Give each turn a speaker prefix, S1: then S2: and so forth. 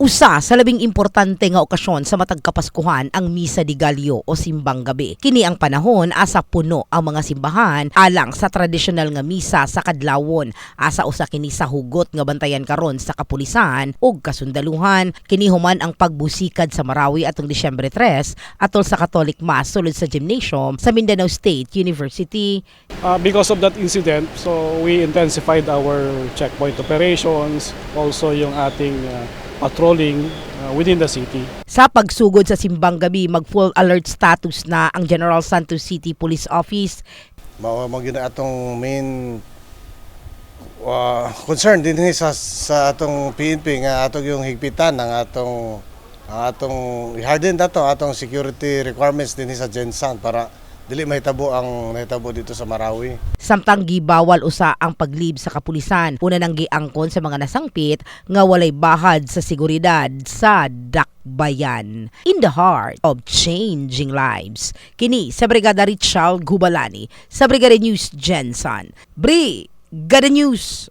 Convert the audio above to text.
S1: Usa sa labing importante nga okasyon sa matag Kapaskuhan ang Misa de Gallo o Simbang Gabi. Kini ang panahon asa puno ang mga simbahan alang sa tradisyonal nga misa sa kadlawon, asa usa kini sa hugot nga bantayan karon sa kapulisan ug kasundaluhan. Kini human ang pagbusikad sa Marawi atong Disyembre 3 atol sa Catholic Mass sulod sa gymnasium sa Mindanao State University.
S2: Because of that incident, so we intensified our checkpoint operations, also yung ating patrolling within the city.
S1: Sa pagsugod sa Simbang Gabi, mag-full alert status na ang General Santos City Police Office.
S3: Mao gina atong main concern din sa atong PNP nga atong yung higpitan ng atong i-harden dato atong security requirements din sa Gensan para dili mahitabo dito sa Marawi.
S1: Samtang gibawal usa ang paglib sa kapulisan, una nang giangkon sa mga nasangpit nga walay bahad sa seguridad sa dakbayan. In the heart of changing lives. Kini sa Brigada Richard Gubalani sa Brigada News Gensan. Brigada News.